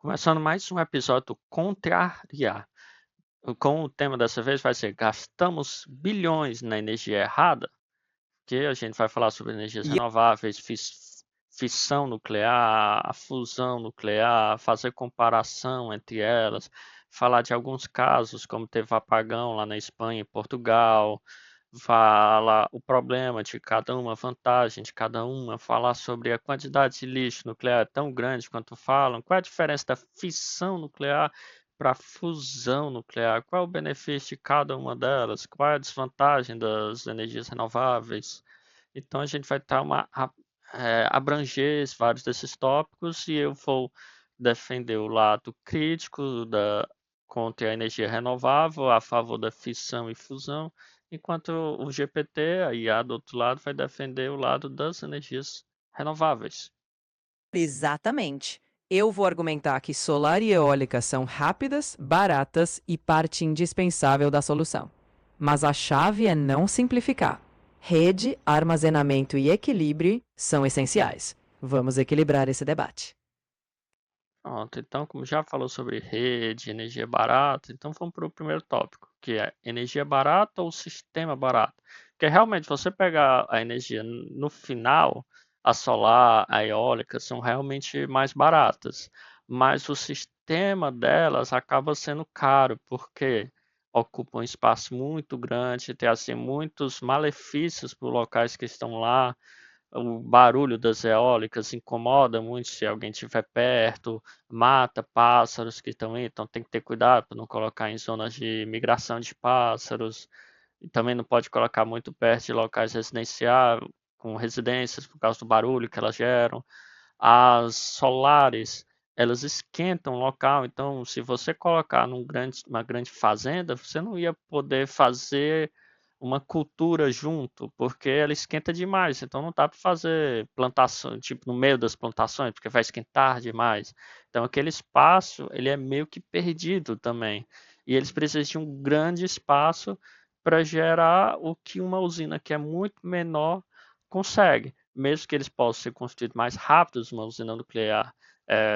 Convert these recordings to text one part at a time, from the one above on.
Começando mais um episódio Contrariar. Com o tema dessa vez vai ser gastamos bilhões na energia errada, que a gente vai falar sobre energias E renováveis, fissão nuclear, a fusão nuclear, fazer comparação entre elas, falar de alguns casos, como teve apagão lá na Espanha e Portugal, fala o problema de cada uma, a vantagem de cada uma, falar sobre a quantidade de lixo nuclear tão grande quanto falam, qual é a diferença da fissão nuclear para a fusão nuclear, qual é o benefício de cada uma delas, qual é a desvantagem das energias renováveis. Então a gente vai estar abranger vários desses tópicos e eu vou defender o lado crítico contra a energia renovável, a favor da fissão e fusão, enquanto o GPT, a IA do outro lado, vai defender o lado das energias renováveis. exatamente. Eu vou argumentar que solar e eólica são rápidas, baratas e parte indispensável da solução. Mas a chave é não simplificar. Rede, armazenamento e equilíbrio são essenciais. Vamos equilibrar esse debate. Pronto, então, como já falou sobre rede, energia barata, então vamos para o primeiro tópico, que é energia barata ou sistema barato. Porque realmente você pegar a energia no final, a solar, a eólica são realmente mais baratas, mas o sistema delas acaba sendo caro, porque ocupa um espaço muito grande, tem assim muitos malefícios para os locais que estão lá. O barulho das eólicas incomoda muito se alguém estiver perto, mata pássaros que estão aí, então tem que ter cuidado para não colocar em zonas de migração de pássaros. E também não pode colocar muito perto de locais residenciais, com residências, por causa do barulho que elas geram. As solares, elas esquentam o local, então se você colocar uma grande fazenda, você não ia poder fazer uma cultura junto, porque ela esquenta demais, então não dá para fazer plantação, tipo no meio das plantações, porque vai esquentar demais. Então aquele espaço, ele é meio que perdido também. E eles precisam de um grande espaço para gerar o que uma usina que é muito menor consegue. Mesmo que eles possam ser construídos mais rápidos, uma usina nuclear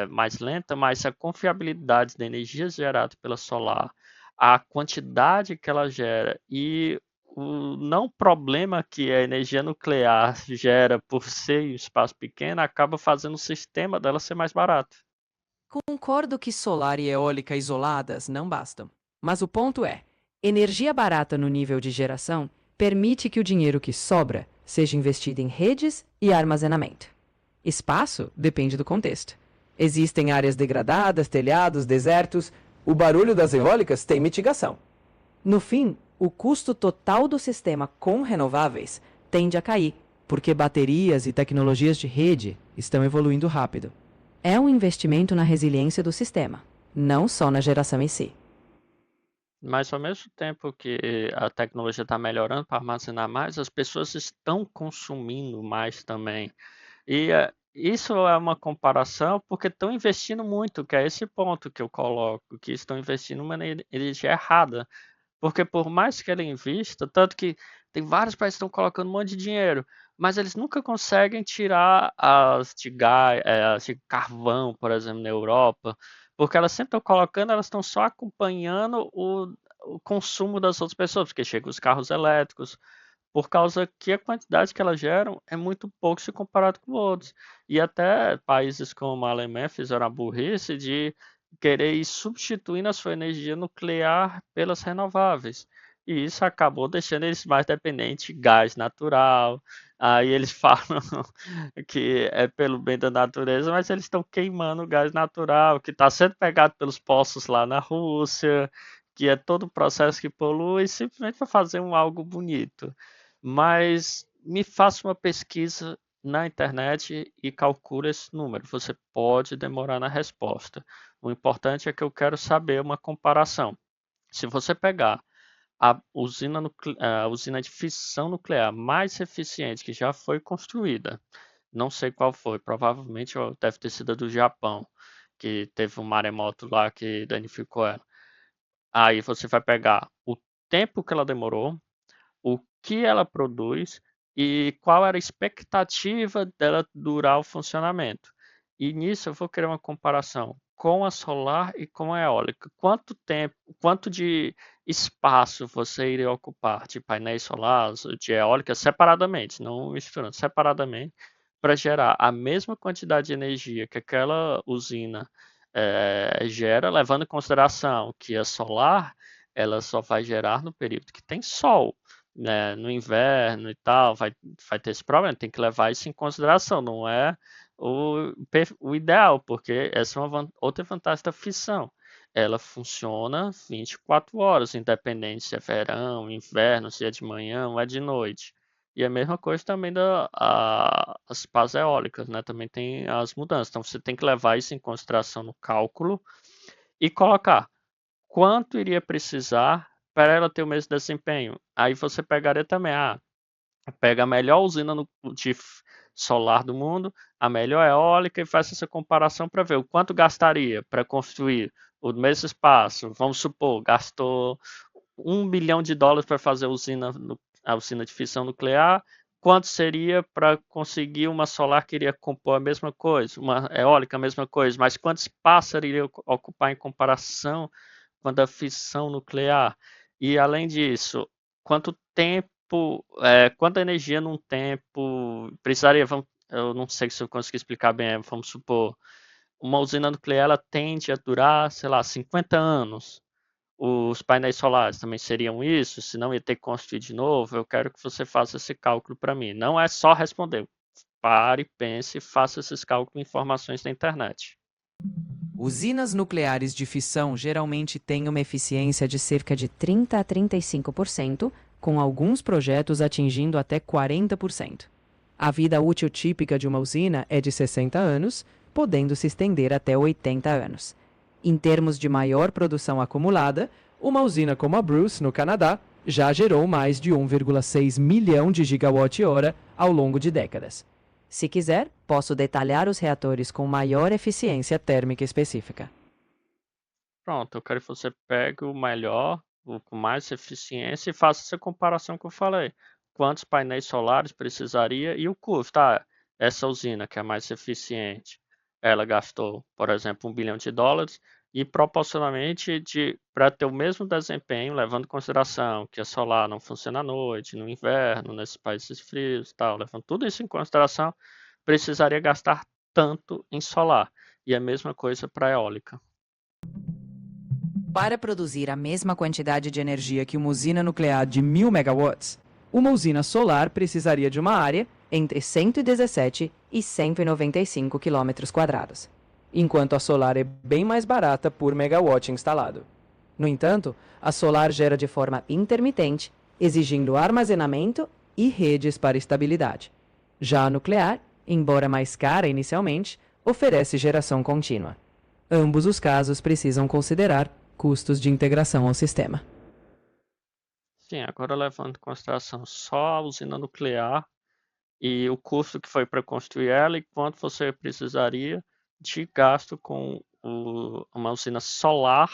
mais lenta, mas a confiabilidade da energia gerada pela solar, a quantidade que ela gera e o não problema que a energia nuclear gera por ser um espaço pequeno acaba fazendo o sistema dela ser mais barato. Concordo que solar e eólica isoladas não bastam. Mas o ponto é: energia barata no nível de geração permite que o dinheiro que sobra seja investido em redes e armazenamento. Espaço depende do contexto. Existem áreas degradadas, telhados, desertos. O barulho das eólicas tem mitigação. No fim, o custo total do sistema com renováveis tende a cair, porque baterias e tecnologias de rede estão evoluindo rápido. É um investimento na resiliência do sistema, não só na geração em si. Mas ao mesmo tempo que a tecnologia está melhorando para armazenar mais, as pessoas estão consumindo mais também. E isso é uma comparação porque estão investindo muito, que é esse ponto que eu coloco, que estão investindo de uma energia errada. Porque por mais que ele invista, tanto que tem vários países que estão colocando um monte de dinheiro, mas eles nunca conseguem tirar as de gás, as de carvão, por exemplo, na Europa, porque elas sempre estão colocando, elas estão só acompanhando o consumo das outras pessoas, porque chegam os carros elétricos, por causa que a quantidade que elas geram é muito pouco se comparado com outros. E até países como a Alemanha fizeram a burrice de querer ir substituindo a sua energia nuclear pelas renováveis. E isso acabou deixando eles mais dependentes de gás natural. Aí eles falam que é pelo bem da natureza, mas eles estão queimando o gás natural, que está sendo pegado pelos poços lá na Rússia, que é todo um processo que polui, simplesmente para fazer algo bonito. Mas me faça uma pesquisa na internet e calcule esse número. Você pode demorar na resposta. O importante é que eu quero saber uma comparação. Se você pegar a usina de fissão nuclear mais eficiente que já foi construída, não sei qual foi, provavelmente deve ter sido a do Japão, que teve um maremoto lá que danificou ela. Aí você vai pegar o tempo que ela demorou, o que ela produz e qual era a expectativa dela durar o funcionamento. E nisso eu vou querer uma comparação. com a solar e com a eólica. Quanto tempo, quanto de espaço você iria ocupar de painéis solares, de eólica, separadamente, não misturando, separadamente, para gerar a mesma quantidade de energia que aquela usina gera, levando em consideração que a solar ela só vai gerar no período que tem sol, né? No inverno e tal, vai ter esse problema, tem que levar isso em consideração, não é o ideal, porque essa é outra vantagem da fissão. Ela funciona 24 horas, independente se é verão, inverno, se é de manhã ou é de noite. E a mesma coisa também as pás eólicas, né? Também tem as mudanças. Então você tem que levar isso em consideração no cálculo e colocar quanto iria precisar para ela ter o mesmo desempenho. Aí você pegaria também, pega a melhor usina de solar do mundo, a melhor eólica e faz essa comparação para ver o quanto gastaria para construir o mesmo espaço. Vamos supor, gastou US$ 1 bilhão para fazer a usina de fissão nuclear. Quanto seria para conseguir uma solar que iria compor a mesma coisa, uma eólica a mesma coisa, mas quanto espaço iria ocupar em comparação com a da fissão nuclear? E além disso, quanto tempo, quanta energia num tempo precisaria? Eu não sei se eu consegui explicar bem. Vamos supor, uma usina nuclear ela tende a durar, sei lá, 50 anos. Os painéis solares também seriam isso? Se não ia ter que construir de novo? Eu quero que você faça esse cálculo para mim. Não é só responder. Pare, pense e faça esses cálculos e informações da internet. Usinas nucleares de fissão geralmente têm uma eficiência de cerca de 30 a 35%, com alguns projetos atingindo até 40%. A vida útil típica de uma usina é de 60 anos, podendo se estender até 80 anos. Em termos de maior produção acumulada, uma usina como a Bruce, no Canadá, já gerou mais de 1,6 milhão de gigawatt-hora ao longo de décadas. Se quiser, posso detalhar os reatores com maior eficiência térmica específica. Pronto, eu quero que você pegue o melhor, o com mais eficiência e faça essa comparação que eu falei. Quantos painéis solares precisaria e o custo. Essa usina que é mais eficiente, ela gastou, por exemplo, US$ 1 bilhão e proporcionalmente para ter o mesmo desempenho, levando em consideração que a solar não funciona à noite, no inverno, nesses países frios e tal, levando tudo isso em consideração, precisaria gastar tanto em solar. E a mesma coisa para a eólica. Para produzir a mesma quantidade de energia que uma usina nuclear de 1.000 megawatts, uma usina solar precisaria de uma área entre 117 e 195 km², enquanto a solar é bem mais barata por megawatt instalado. No entanto, a solar gera de forma intermitente, exigindo armazenamento e redes para estabilidade. Já a nuclear, embora mais cara inicialmente, oferece geração contínua. Ambos os casos precisam considerar custos de integração ao sistema. Sim, agora levando em consideração só a usina nuclear e o custo que foi para construir ela e quanto você precisaria de gasto com uma usina solar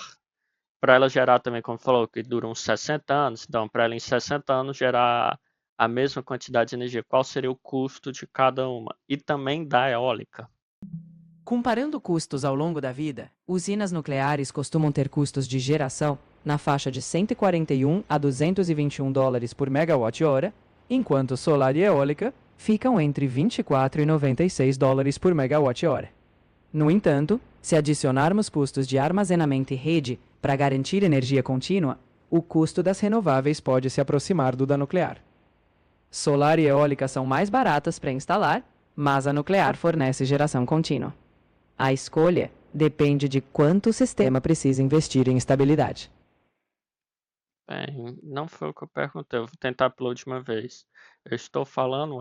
para ela gerar também, como falou, que dura uns 60 anos. Então, para ela em 60 anos gerar a mesma quantidade de energia, qual seria o custo de cada uma? E também da eólica. Comparando custos ao longo da vida, usinas nucleares costumam ter custos de geração na faixa de 141 a US$ 221 por megawatt-hora, enquanto solar e eólica ficam entre 24 e US$ 96 por megawatt-hora. No entanto, se adicionarmos custos de armazenamento e rede para garantir energia contínua, o custo das renováveis pode se aproximar do da nuclear. Solar e eólica são mais baratas para instalar, mas a nuclear fornece geração contínua. A escolha depende de quanto o sistema precisa investir em estabilidade. Bem, não foi o que eu perguntei, eu vou tentar pela última vez. Eu estou falando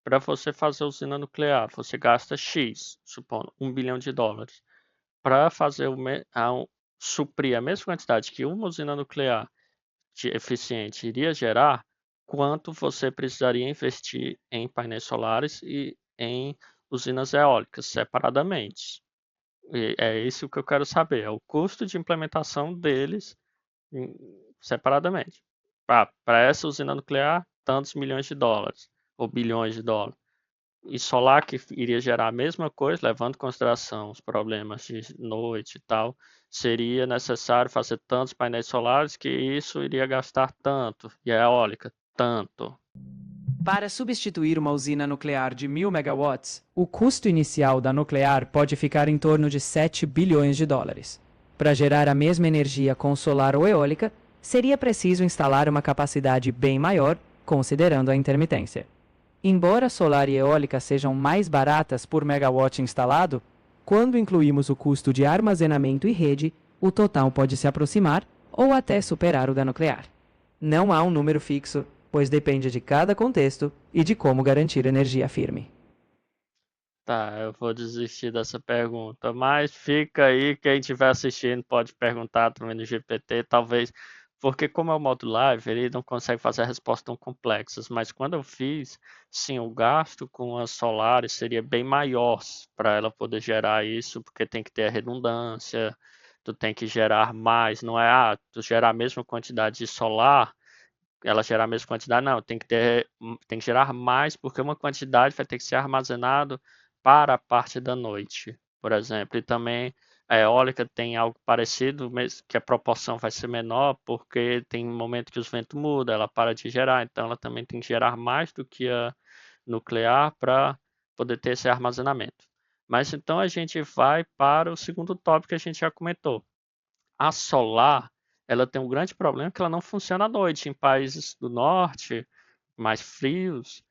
para você fazer usina nuclear, você gasta X, supondo, US$ 1 bilhão. Para fazer suprir a mesma quantidade que uma usina nuclear eficiente iria gerar, quanto você precisaria investir em painéis solares e em usinas eólicas separadamente? E é isso que eu quero saber, é o custo de implementação deles separadamente. Para essa usina nuclear, tantos milhões de dólares ou bilhões de dólares. e solar que iria gerar a mesma coisa, levando em consideração os problemas de noite e tal, seria necessário fazer tantos painéis solares que isso iria gastar tanto, e a eólica, tanto. Para substituir uma usina nuclear de 1.000 megawatts, o custo inicial da nuclear pode ficar em torno de 7 bilhões de dólares. Para gerar a mesma energia com solar ou eólica, seria preciso instalar uma capacidade bem maior, considerando a intermitência. Embora solar e eólica sejam mais baratas por megawatt instalado, quando incluímos o custo de armazenamento e rede, o total pode se aproximar ou até superar o da nuclear. Não há um número fixo, pois depende de cada contexto e de como garantir energia firme. Tá, eu vou desistir dessa pergunta, mas fica aí, quem estiver assistindo pode perguntar também no GPT, talvez, porque como é o modo live, ele não consegue fazer a resposta tão complexas, mas quando eu fiz, sim, o gasto com as solares seria bem maior para ela poder gerar isso, porque tem que ter a redundância, tu tem que gerar mais, não é, tu gerar a mesma quantidade de solar, ela gerar a mesma quantidade, não, tem que gerar mais, porque uma quantidade vai ter que ser armazenado para a parte da noite, por exemplo. E também a eólica tem algo parecido, mas que a proporção vai ser menor, porque tem um momento que os ventos mudam, ela para de gerar, então ela também tem que gerar mais do que a nuclear para poder ter esse armazenamento. Mas então a gente vai para o segundo tópico que a gente já comentou. A solar, ela tem um grande problema que ela não funciona à noite. Em países do norte, mais frios,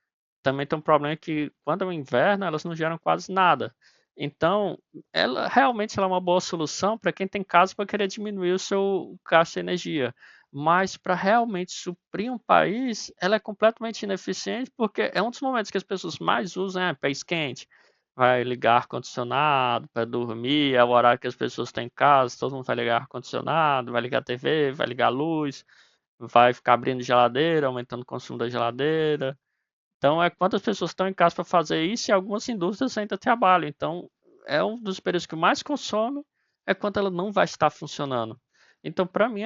também tem um problema que quando é o inverno, elas não geram quase nada. Então, ela realmente ela é uma boa solução para quem tem casa para querer diminuir o seu gasto de energia. Mas para realmente suprir um país, ela é completamente ineficiente porque é um dos momentos que as pessoas mais usam, país quente. Vai ligar ar-condicionado para dormir, é o horário que as pessoas estão em casa, todo mundo vai ligar ar-condicionado, vai ligar a TV, vai ligar a luz, vai ficar abrindo geladeira, aumentando o consumo da geladeira. Então, é quantas pessoas estão em casa para fazer isso e algumas indústrias ainda trabalham. Então, é um dos períodos que mais consome é quando ela não vai estar funcionando. Então, para mim,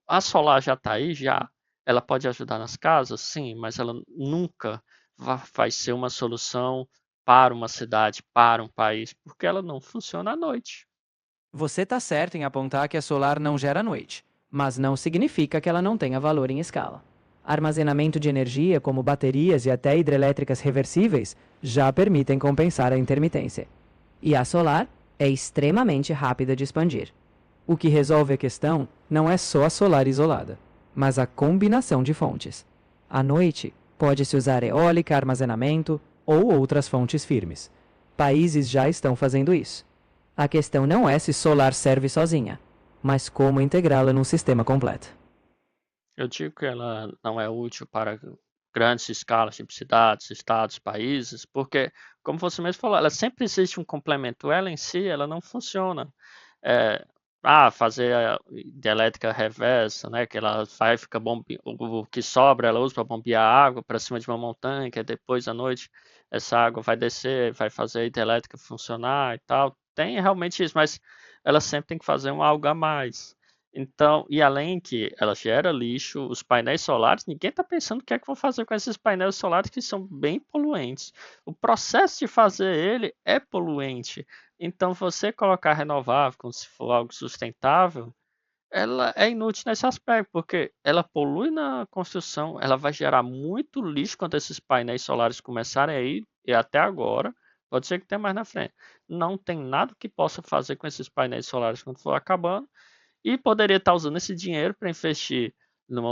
a solar já está aí, já. Ela pode ajudar nas casas, sim, mas ela nunca vai ser uma solução para uma cidade, para um país, porque ela não funciona à noite. Você está certo em apontar que a solar não gera noite, mas não significa que ela não tenha valor em escala. Armazenamento de energia, como baterias e até hidrelétricas reversíveis, já permitem compensar a intermitência. E a solar é extremamente rápida de expandir. O que resolve a questão não é só a solar isolada, mas a combinação de fontes. À noite, pode-se usar eólica, armazenamento ou outras fontes firmes. Países já estão fazendo isso. A questão não é se solar serve sozinha, mas como integrá-la num sistema completo. Eu digo que ela não é útil para grandes escalas, tipo cidades, estados, países, porque, como você mesmo falou, ela sempre existe um complemento. Ela em si, ela não funciona. É, fazer a hidrelétrica reversa, né? Que ela vai ficar o que sobra, ela usa para bombear água para cima de uma montanha, que é depois à noite essa água vai descer, vai fazer a hidrelétrica funcionar e tal. Tem realmente isso, mas ela sempre tem que fazer um algo a mais. Então, e além que ela gera lixo, os painéis solares, ninguém está pensando o que é que vão fazer com esses painéis solares que são bem poluentes. O processo de fazer ele é poluente. Então, você colocar renovável como se for algo sustentável, ela é inútil nesse aspecto, porque ela polui na construção, ela vai gerar muito lixo quando esses painéis solares começarem aí, e até agora, pode ser que tenha mais na frente. Não tem nada que possa fazer com esses painéis solares quando for acabando, e poderia estar usando esse dinheiro para investir numa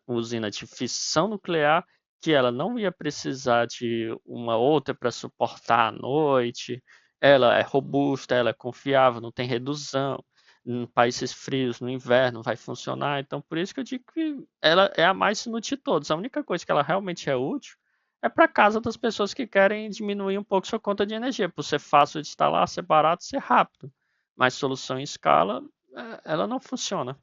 usina de fissão nuclear, que ela não ia precisar de uma outra para suportar a noite, ela é robusta, ela é confiável, não tem redução. Em países frios, no inverno, vai funcionar. Então, por isso que eu digo que ela é a mais inútil de todos. A única coisa que ela realmente é útil é para casa das pessoas que querem diminuir um pouco sua conta de energia, por ser fácil de instalar, ser barato, ser rápido. Mas solução em escala, ela não funciona.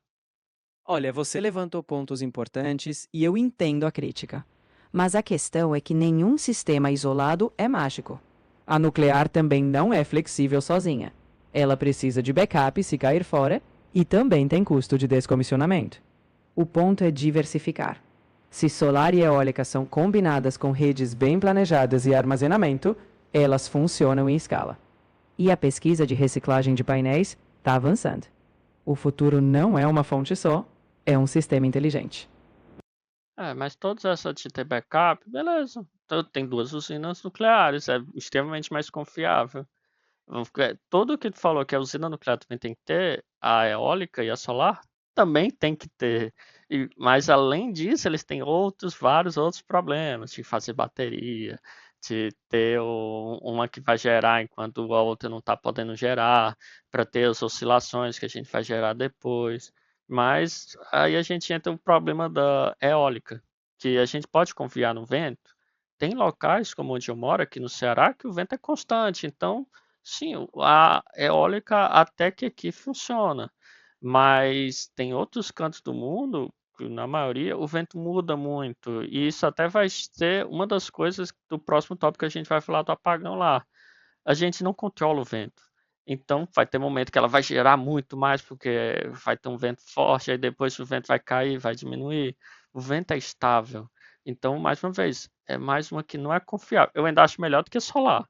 Olha, você levantou pontos importantes e eu entendo a crítica. Mas a questão é que nenhum sistema isolado é mágico. A nuclear também não é flexível sozinha. Ela precisa de backup se cair fora e também tem custo de descomissionamento. O ponto é diversificar. Se solar e eólica são combinadas com redes bem planejadas e armazenamento, elas funcionam em escala. E a pesquisa de reciclagem de painéis está avançando. O futuro não é uma fonte só, é um sistema inteligente. Mas todas essas de ter backup, beleza. Então, tem 2 usinas nucleares, é extremamente mais confiável. Tudo que tu falou que a usina nuclear também tem que ter, a eólica e a solar também tem que ter. Mas além disso, eles têm vários outros problemas, de fazer bateria, de ter uma que vai gerar enquanto a outra não está podendo gerar, para ter as oscilações que a gente vai gerar depois. Mas aí a gente entra no problema da eólica, que a gente pode confiar no vento. Tem locais, como onde eu moro, aqui no Ceará, que o vento é constante, então sim, a eólica até que aqui funciona, mas tem outros cantos do mundo, que na maioria, o vento muda muito, e isso até vai ser uma das coisas do próximo tópico que a gente vai falar do apagão lá. A gente não controla o vento. Então vai ter momento que ela vai gerar muito mais, porque vai ter um vento forte, aí depois o vento vai cair, vai diminuir. O vento é estável. Então, mais uma vez, é mais uma que não é confiável. Eu ainda acho melhor do que solar,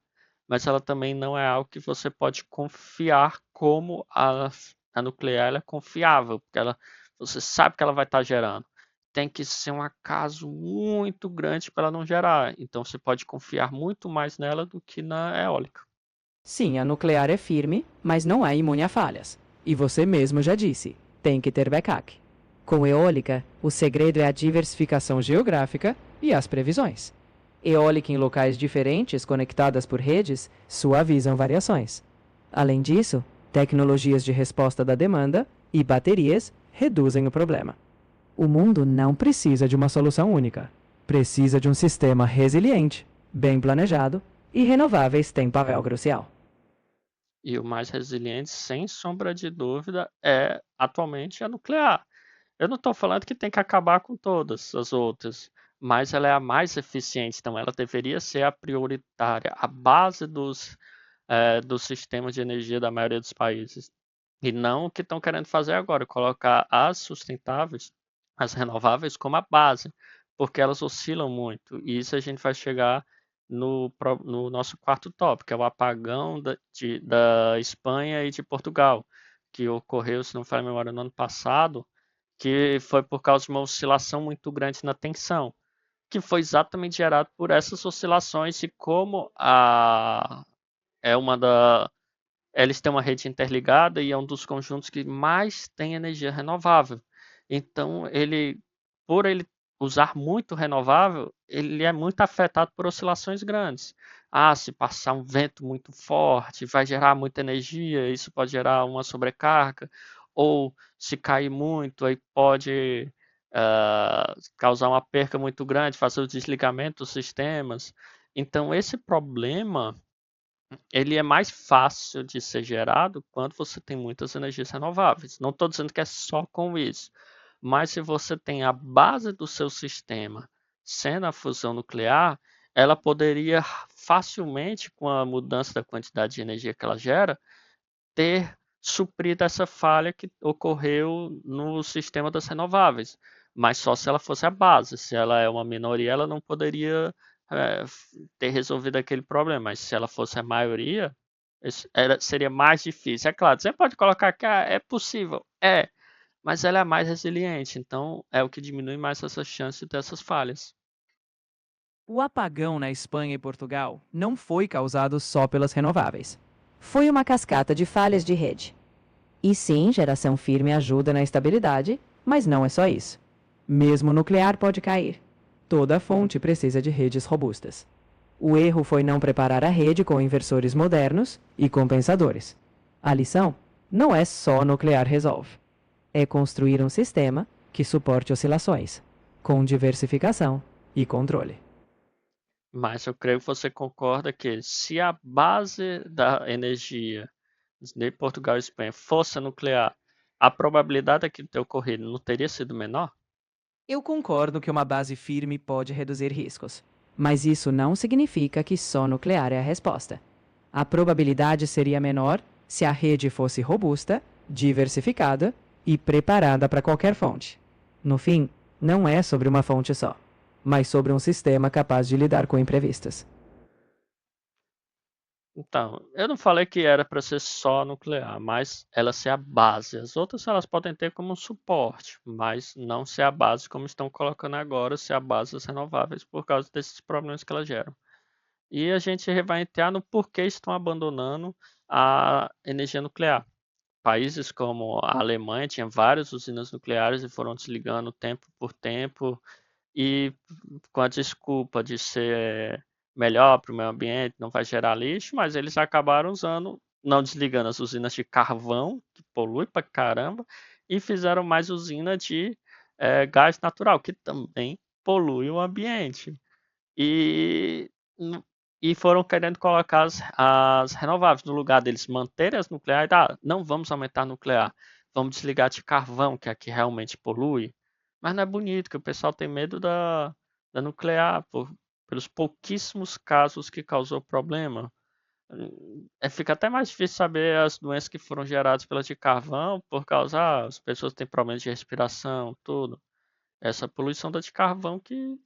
mas ela também não é algo que você pode confiar como a nuclear ela é confiável, porque você sabe que ela vai estar gerando. Tem que ser um acaso muito grande para ela não gerar. Então você pode confiar muito mais nela do que na eólica. Sim, a nuclear é firme, mas não é imune a falhas. E você mesmo já disse, tem que ter backup. Com eólica, o segredo é a diversificação geográfica e as previsões. Eólica em locais diferentes, conectadas por redes, suavizam variações. Além disso, tecnologias de resposta da demanda e baterias reduzem o problema. O mundo não precisa de uma solução única. Precisa de um sistema resiliente, bem planejado e renováveis têm papel crucial. E o mais resiliente, sem sombra de dúvida, é atualmente a nuclear. Eu não estou falando que tem que acabar com todas as outras, mas ela é a mais eficiente, então ela deveria ser a prioritária, a base dos sistemas de energia da maioria dos países. E não o que estão querendo fazer agora, colocar as sustentáveis, as renováveis, como a base, porque elas oscilam muito. E isso a gente vai chegar no nosso quarto tópico, que é o apagão da Espanha e de Portugal, que ocorreu, se não me falha a memória, no ano passado, que foi por causa de uma oscilação muito grande na tensão, que foi exatamente gerado por essas oscilações e como é uma da eles têm uma rede interligada e é um dos conjuntos que mais tem energia renovável. Então, por ele usar muito renovável, ele é muito afetado por oscilações grandes. Se passar um vento muito forte, vai gerar muita energia, isso pode gerar uma sobrecarga, ou se cair muito, aí pode causar uma perca muito grande, fazer o desligamento dos sistemas. Então, esse problema ele é mais fácil de ser gerado quando você tem muitas energias renováveis. Não estou dizendo que é só com isso, mas se você tem a base do seu sistema sendo a fusão nuclear, ela poderia facilmente, com a mudança da quantidade de energia que ela gera, ter suprido essa falha que ocorreu no sistema das renováveis. Mas só se ela fosse a base. Se ela é uma minoria, ela não poderia é, ter resolvido aquele problema. Mas se ela fosse a maioria, seria mais difícil. É claro, você pode colocar que é possível. Mas ela é mais resiliente. Então, é o que diminui mais essa chance dessas falhas. O apagão na Espanha e Portugal não foi causado só pelas renováveis. Foi uma cascata de falhas de rede. E sim, geração firme ajuda na estabilidade, mas não é só isso. Mesmo o nuclear pode cair. Toda fonte precisa de redes robustas. O erro foi não preparar a rede com inversores modernos e compensadores. A lição não é só nuclear resolve. É construir um sistema que suporte oscilações, com diversificação e controle. Mas eu creio que você concorda que se a base da energia de Portugal e Espanha fosse nuclear, a probabilidade daquilo ter ocorrido não teria sido menor? Eu concordo que uma base firme pode reduzir riscos, mas isso não significa que só nuclear é a resposta. A probabilidade seria menor se a rede fosse robusta, diversificada e preparada para qualquer fonte. No fim, não é sobre uma fonte só. mas sobre um sistema capaz de lidar com imprevistos. Então, eu não falei que era para ser só nuclear, mas ela ser a base. As outras elas podem ter como um suporte, mas não ser a base como estão colocando agora, ser a base das renováveis por causa desses problemas que elas geram. E a gente vai entrar no porquê estão abandonando a energia nuclear. Países como a Alemanha tinham várias usinas nucleares e foram desligando tempo por tempo e com a desculpa de ser melhor para o meio ambiente, não vai gerar lixo, mas eles acabaram usando, não desligando as usinas de carvão, que polui pra caramba, e fizeram mais usina de gás natural, que também polui o ambiente. E, e foram querendo colocar as renováveis no lugar deles manterem as nucleares. Ah, não vamos aumentar a nuclear, vamos desligar de carvão, que aqui realmente polui. Mas não é bonito, que o pessoal tem medo da nuclear, pelos pouquíssimos casos que causou problema. Fica até mais difícil saber as doenças que foram geradas pela de carvão, por causa, as pessoas têm problemas de respiração, tudo. Essa poluição da de carvão que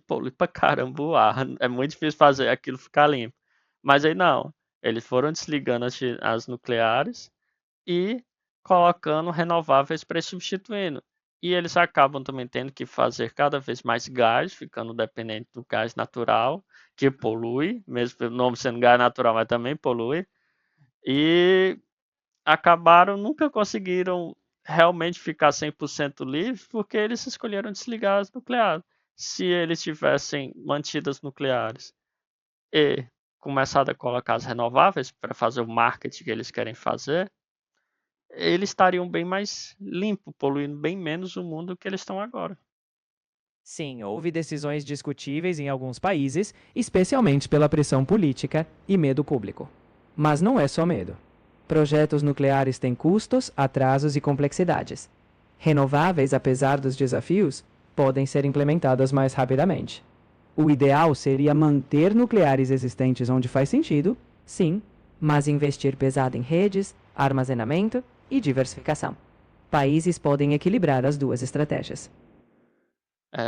polui pra caramba o ar. É muito difícil fazer aquilo ficar limpo. Mas aí não. Eles foram desligando as nucleares e colocando renováveis para substituindo. E eles acabam também tendo que fazer cada vez mais gás, ficando dependente do gás natural, que polui, mesmo pelo nome sendo gás natural, mas também polui. E acabaram, nunca conseguiram realmente ficar 100% livres, porque eles escolheram desligar as nucleares. Se eles tivessem mantido as nucleares e começado a colocar as renováveis para fazer o marketing que eles querem fazer, eles estariam bem mais limpos, poluindo bem menos o mundo que eles estão agora. Sim, houve decisões discutíveis em alguns países, especialmente pela pressão política e medo público. Mas não é só medo. Projetos nucleares têm custos, atrasos e complexidades. Renováveis, apesar dos desafios, podem ser implementadas mais rapidamente. O ideal seria manter nucleares existentes onde faz sentido, sim, mas investir pesado em redes, armazenamento e diversificação. Países podem equilibrar as duas estratégias.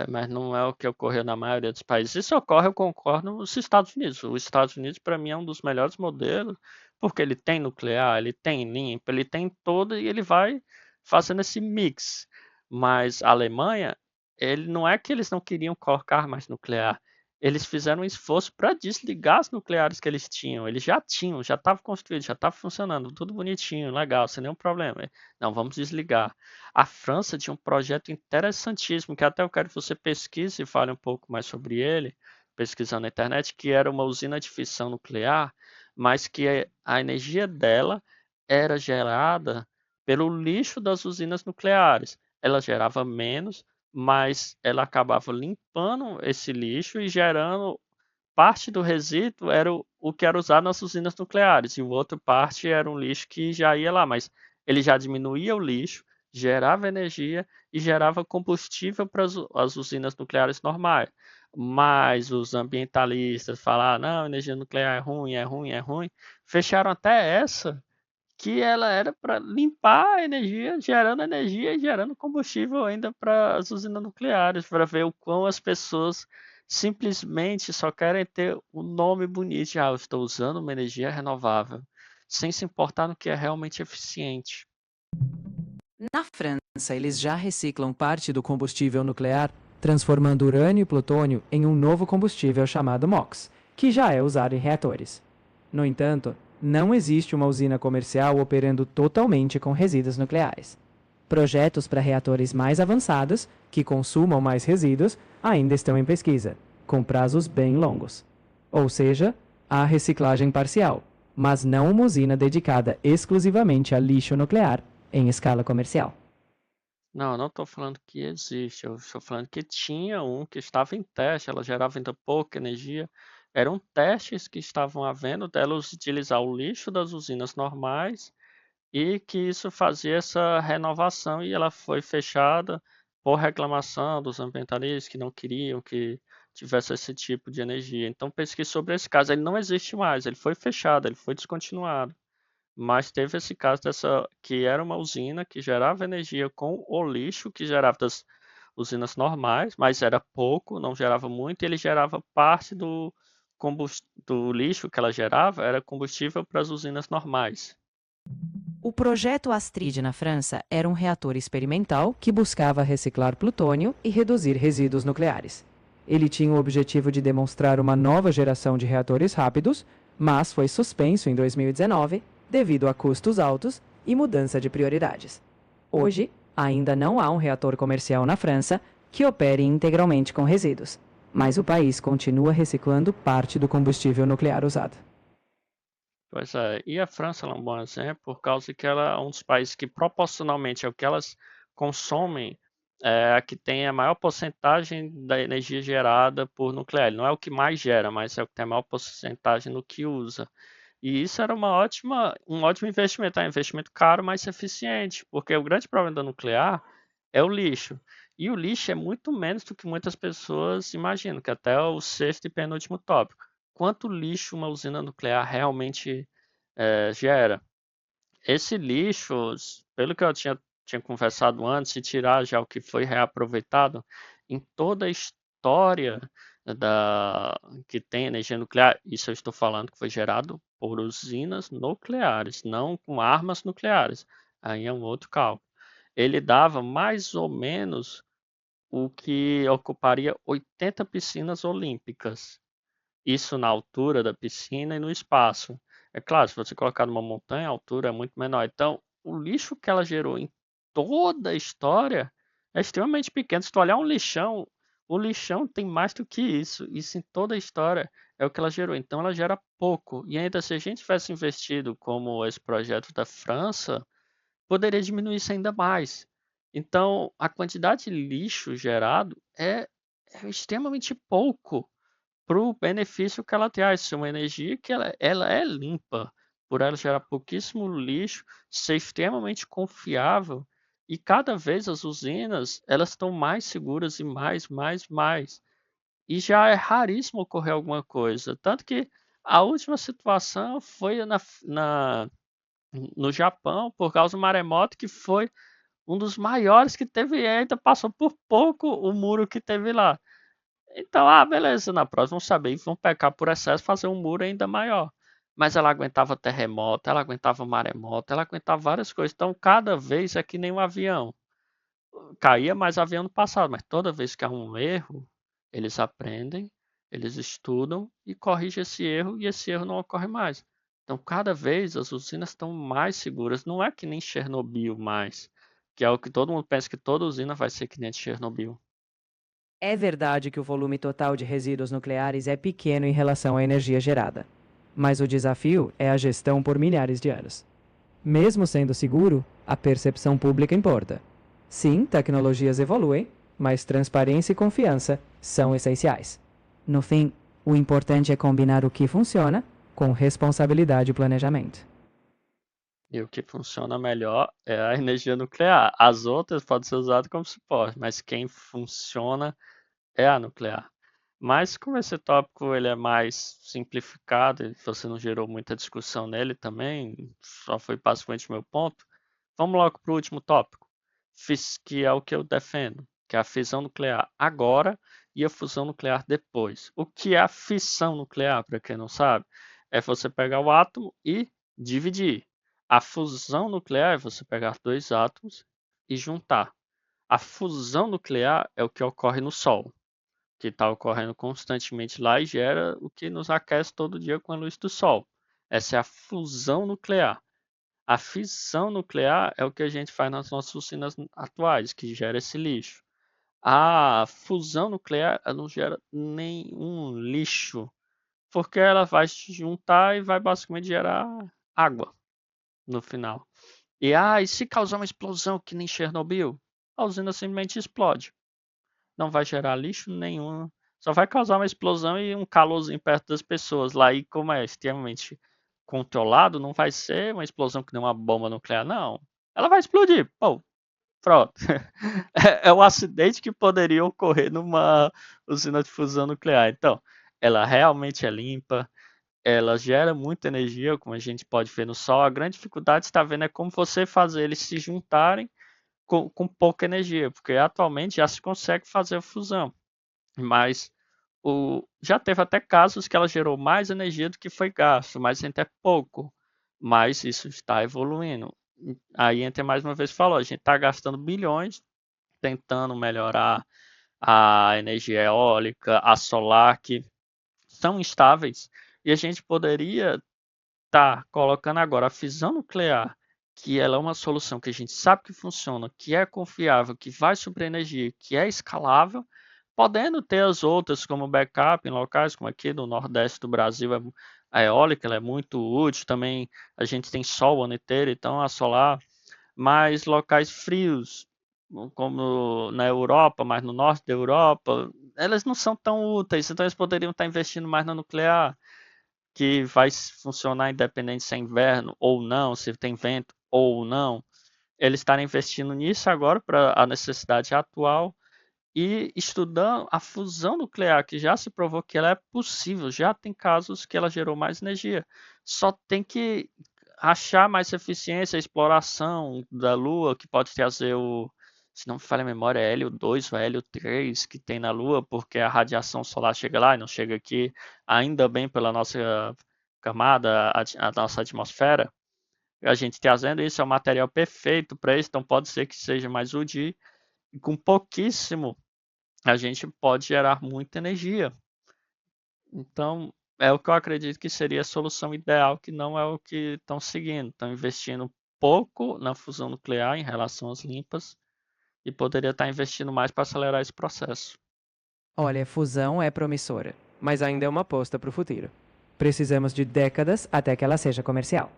Mas não é o que ocorreu na maioria dos países. Isso ocorre, eu concordo, nos Estados Unidos. Os Estados Unidos, para mim, é um dos melhores modelos, porque ele tem nuclear, ele tem limpo, ele tem todo e ele vai fazendo esse mix. Mas a Alemanha, ele não é que eles não queriam colocar mais nuclear. Eles fizeram um esforço para desligar as nucleares que eles tinham. Eles já tinham, já estava construído, já estava funcionando, tudo bonitinho, legal, sem nenhum problema. Não, vamos desligar. A França tinha um projeto interessantíssimo, que até eu quero que você pesquise e fale um pouco mais sobre ele, pesquisando na internet, que era uma usina de fissão nuclear, mas que a energia dela era gerada pelo lixo das usinas nucleares. Ela gerava menos, mas ela acabava limpando esse lixo e gerando parte do resíduo era o que era usado nas usinas nucleares, e o outro parte era um lixo que já ia lá, mas ele já diminuía o lixo, gerava energia e gerava combustível para as usinas nucleares normais. Mas os ambientalistas falaram, não, energia nuclear é ruim, é ruim, é ruim. Fecharam até essa, que ela era para limpar a energia e gerando combustível ainda para as usinas nucleares, para ver o quão as pessoas simplesmente só querem ter o nome bonito. Ah, eu estou usando uma energia renovável, sem se importar no que é realmente eficiente. Na França, eles já reciclam parte do combustível nuclear, transformando urânio e plutônio em um novo combustível chamado MOX, que já é usado em reatores. No entanto, não existe uma usina comercial operando totalmente com resíduos nucleares. Projetos para reatores mais avançados, que consumam mais resíduos, ainda estão em pesquisa, com prazos bem longos. Ou seja, há reciclagem parcial, mas não uma usina dedicada exclusivamente a lixo nuclear em escala comercial. Não, eu não estou falando que existe, eu estou falando que tinha um que estava em teste, ela gerava ainda pouca energia. Eram testes que estavam havendo delas utilizar o lixo das usinas normais e que isso fazia essa renovação e ela foi fechada por reclamação dos ambientalistas que não queriam que tivesse esse tipo de energia. Então pesquise sobre esse caso, ele não existe mais, ele foi fechado, ele foi descontinuado. Mas teve esse caso dessa que era uma usina que gerava energia com o lixo que gerava das usinas normais, mas era pouco, não gerava muito, e ele gerava parte do lixo que ela gerava, era combustível para as usinas normais. O projeto Astrid na França era um reator experimental que buscava reciclar plutônio e reduzir resíduos nucleares. Ele tinha o objetivo de demonstrar uma nova geração de reatores rápidos, mas foi suspenso em 2019 devido a custos altos e mudança de prioridades. Hoje, ainda não há um reator comercial na França que opere integralmente com resíduos, mas o país continua reciclando parte do combustível nuclear usado. Pois é, e a França ela é um bom exemplo por causa que ela é um dos países que proporcionalmente ao que elas consomem é a que tem a maior porcentagem da energia gerada por nuclear. Ele não é o que mais gera, mas é o que tem a maior porcentagem no que usa. E isso era um ótimo investimento, é um investimento caro, mas eficiente, porque o grande problema da nuclear é o lixo. E o lixo é muito menos do que muitas pessoas imaginam, que até é o sexto e penúltimo tópico. Quanto lixo uma usina nuclear realmente gera? Esse lixo, pelo que eu tinha conversado antes, se tirar já o que foi reaproveitado, em toda a história que tem energia nuclear, isso eu estou falando que foi gerado por usinas nucleares, não com armas nucleares. Aí é um outro cálculo. Ele dava mais ou menos o que ocuparia 80 piscinas olímpicas. Isso na altura da piscina e no espaço. É claro, se você colocar numa montanha, a altura é muito menor. Então, o lixo que ela gerou em toda a história é extremamente pequeno. Se tu olhar um lixão, o lixão tem mais do que isso. Isso em toda a história é o que ela gerou. Então, ela gera pouco. E ainda se a gente tivesse investido como esse projeto da França, poderia diminuir isso ainda mais. Então, a quantidade de lixo gerado é extremamente pouco para o benefício que ela traz. Isso é uma energia que ela é limpa, por ela gerar pouquíssimo lixo, ser extremamente confiável, e cada vez as usinas elas estão mais seguras e mais. E já é raríssimo ocorrer alguma coisa. Tanto que a última situação foi no Japão, por causa do maremoto, que foi um dos maiores que teve e ainda passou por pouco o muro que teve lá. Então, beleza, na próxima vamos saber, vão pecar por excesso, fazer um muro ainda maior. Mas ela aguentava terremoto, ela aguentava maremoto, ela aguentava várias coisas. Então, cada vez é que nem um avião. Caía mais avião no passado, mas toda vez que há um erro, eles aprendem, eles estudam e corrigem esse erro, e esse erro não ocorre mais. Então, cada vez as usinas estão mais seguras. Não é que nem Chernobyl mais, que é o que todo mundo pensa que toda usina vai ser que nem Chernobyl. É verdade que o volume total de resíduos nucleares é pequeno em relação à energia gerada. Mas o desafio é a gestão por milhares de anos. Mesmo sendo seguro, a percepção pública importa. Sim, tecnologias evoluem, mas transparência e confiança são essenciais. No fim, o importante é combinar o que funciona com responsabilidade e planejamento. E o que funciona melhor é a energia nuclear. As outras podem ser usadas como suporte, mas quem funciona é a nuclear. Mas como esse tópico ele é mais simplificado e você não gerou muita discussão nele também, só foi basicamente meu ponto, vamos logo para o último tópico, que é o que eu defendo, que é a fissão nuclear agora e a fusão nuclear depois. O que é a fissão nuclear, para quem não sabe? É você pegar o átomo e dividir. A fusão nuclear é você pegar dois átomos e juntar. A fusão nuclear é o que ocorre no Sol, que está ocorrendo constantemente lá e gera o que nos aquece todo dia com a luz do Sol. Essa é a fusão nuclear. A fissão nuclear é o que a gente faz nas nossas usinas atuais, que gera esse lixo. A fusão nuclear ela não gera nenhum lixo, porque ela vai se juntar e vai basicamente gerar água no final. E se causar uma explosão que nem Chernobyl, a usina simplesmente explode. Não vai gerar lixo nenhum. Só vai causar uma explosão e um calorzinho perto das pessoas. Lá, e como é extremamente controlado, não vai ser uma explosão que nem uma bomba nuclear, não. Ela vai explodir. Pô, pronto. É um acidente que poderia ocorrer numa usina de fusão nuclear. Então, ela realmente é limpa, ela gera muita energia, como a gente pode ver no Sol. A grande dificuldade está vendo é como você fazer eles se juntarem com pouca energia, porque atualmente já se consegue fazer a fusão, mas já teve até casos que ela gerou mais energia do que foi gasto, mas ainda é pouco. Mas isso está evoluindo. Aí entra mais uma vez falou, a gente está gastando bilhões tentando melhorar a energia eólica, a solar, que são instáveis, e a gente poderia estar colocando agora a fissão nuclear, que ela é uma solução que a gente sabe que funciona, que é confiável, que vai suprir energia, que é escalável, podendo ter as outras como backup em locais como aqui no Nordeste do Brasil, a eólica ela é muito útil, também a gente tem sol o ano inteiro, então a solar, mas locais frios, como na Europa, mas no norte da Europa, elas não são tão úteis, então eles poderiam estar investindo mais na nuclear, que vai funcionar independente se é inverno ou não, se tem vento ou não. Eles estarem investindo nisso agora para a necessidade atual e estudando a fusão nuclear, que já se provou que ela é possível, já tem casos que ela gerou mais energia. Só tem que achar mais eficiência, a exploração da Lua, que pode trazer se não me falha a memória, é Hélio 2 ou Hélio 3 que tem na Lua, porque a radiação solar chega lá e não chega aqui, ainda bem pela nossa camada, a nossa atmosfera. A gente trazendo isso é o material perfeito para isso, então pode ser que seja mais útil e com pouquíssimo a gente pode gerar muita energia. Então, é o que eu acredito que seria a solução ideal, que não é o que estão seguindo. Estão investindo pouco na fusão nuclear em relação às limpas e poderia estar investindo mais para acelerar esse processo. Olha, fusão é promissora, mas ainda é uma aposta para o futuro. Precisamos de décadas até que ela seja comercial.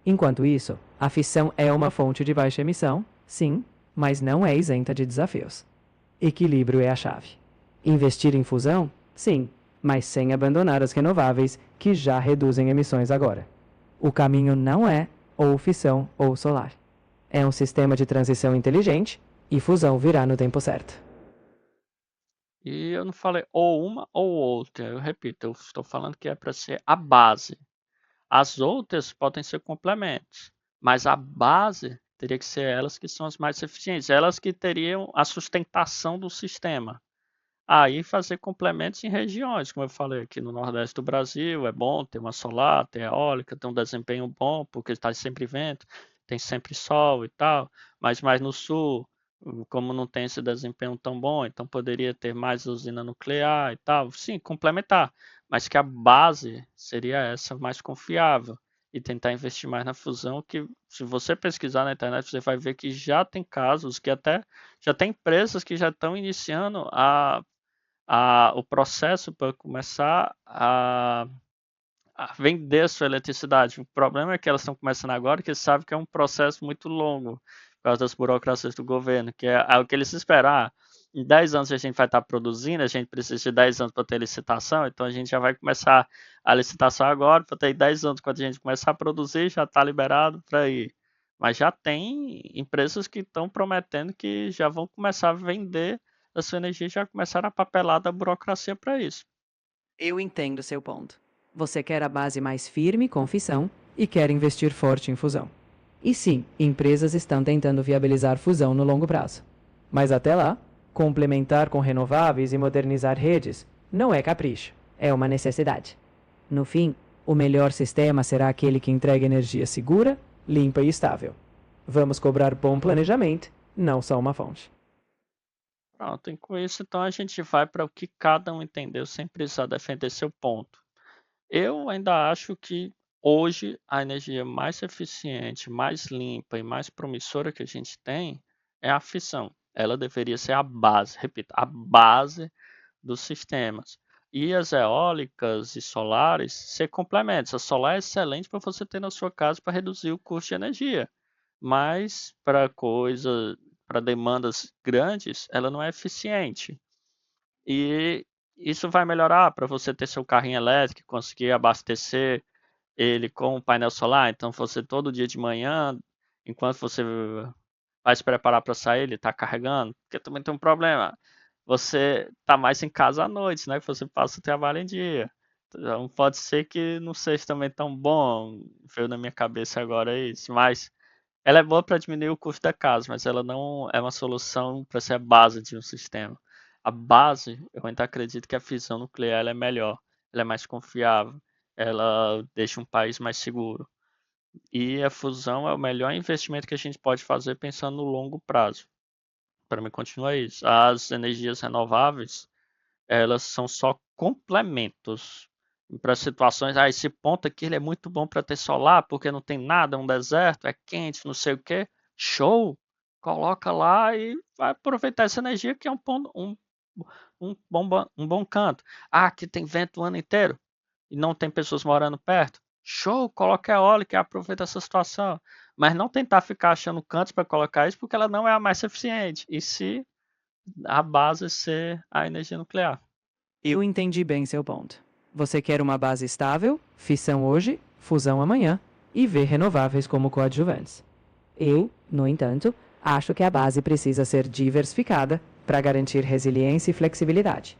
Enquanto isso, a fissão é uma fonte de baixa emissão, sim, mas não é isenta de desafios. Equilíbrio é a chave. Investir em fusão? Sim, mas sem abandonar as renováveis que já reduzem emissões agora. O caminho não é ou fissão ou solar. É um sistema de transição inteligente e fusão virá no tempo certo. E eu não falei ou uma ou outra, eu repito, eu estou falando que é para ser a base. As outras podem ser complementos, mas a base teria que ser elas que são as mais eficientes, elas que teriam a sustentação do sistema. Aí fazer complementos em regiões, como eu falei, aqui no Nordeste do Brasil é bom ter uma solar, ter eólica, ter um desempenho bom, porque está sempre vento, tem sempre sol e tal, mas mais no sul, como não tem esse desempenho tão bom, então poderia ter mais usina nuclear e tal. Sim, complementar, mas que a base seria essa mais confiável e tentar investir mais na fusão, que se você pesquisar na internet, você vai ver que já tem casos que até já tem empresas que já estão iniciando o processo para começar a vender a sua eletricidade. O problema é que elas estão começando agora, que sabem que é um processo muito longo, por causa das burocracias do governo, que é o que eles esperam. Em 10 anos a gente vai estar produzindo, a gente precisa de 10 anos para ter licitação, então a gente já vai começar a licitação agora, para ter 10 anos, quando a gente começar a produzir, já está liberado para ir. Mas já tem empresas que estão prometendo que já vão começar a vender a sua energia e já começaram a papelar da burocracia para isso. Eu entendo seu ponto. Você quer a base mais firme com fissão e quer investir forte em fusão. E sim, empresas estão tentando viabilizar fusão no longo prazo. Mas até lá, complementar com renováveis e modernizar redes não é capricho, é uma necessidade. No fim, o melhor sistema será aquele que entrega energia segura, limpa e estável. Vamos cobrar bom planejamento, não só uma fonte. Pronto, e com isso então a gente vai para o que cada um entendeu sem precisar defender seu ponto. Eu ainda acho que hoje a energia mais eficiente, mais limpa e mais promissora que a gente tem é a fissão. Ela deveria ser a base, repito, a base dos sistemas. E as eólicas e solares ser complementos. A solar é excelente para você ter na sua casa para reduzir o custo de energia, mas para demandas grandes, ela não é eficiente. E isso vai melhorar para você ter seu carrinho elétrico, conseguir abastecer ele com o painel solar. Então, você todo dia de manhã, enquanto você vai se preparar para sair, ele está carregando. Porque também tem um problema. Você está mais em casa à noite, né? Que você passa o trabalho em dia. Então, pode ser que não seja também tão bom. Veio na minha cabeça agora isso. Mas Ela é boa para diminuir o custo da casa, mas ela não é uma solução para ser a base de um sistema. A base, eu ainda acredito que a fissão nuclear ela é melhor, ela é mais confiável, ela deixa um país mais seguro. E a fusão é o melhor investimento que a gente pode fazer pensando no longo prazo. Para mim, continua isso. As energias renováveis, elas são só complementos para situações. Ah, esse ponto aqui ele é muito bom para ter solar, porque não tem nada, é um deserto, é quente, não sei o quê. Show! Coloca lá e vai aproveitar essa energia que é um ponto, um bom canto. Ah, aqui tem vento o ano inteiro e não tem pessoas morando perto. Show! Coloca eólica e aproveita essa situação. Mas não tentar ficar achando cantos para colocar isso, porque ela não é a mais eficiente. E se a base ser a energia nuclear. Eu entendi bem seu ponto. Você quer uma base estável, fissão hoje, fusão amanhã e ver renováveis como coadjuvantes. Eu, no entanto, acho que a base precisa ser diversificada para garantir resiliência e flexibilidade.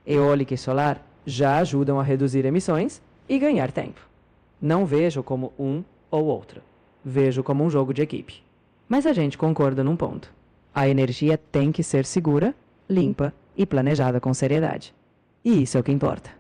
Eólica e solar já ajudam a reduzir emissões e ganhar tempo. Não vejo como um ou outro. Vejo como um jogo de equipe. Mas a gente concorda num ponto. A energia tem que ser segura, limpa e planejada com seriedade. E isso é o que importa.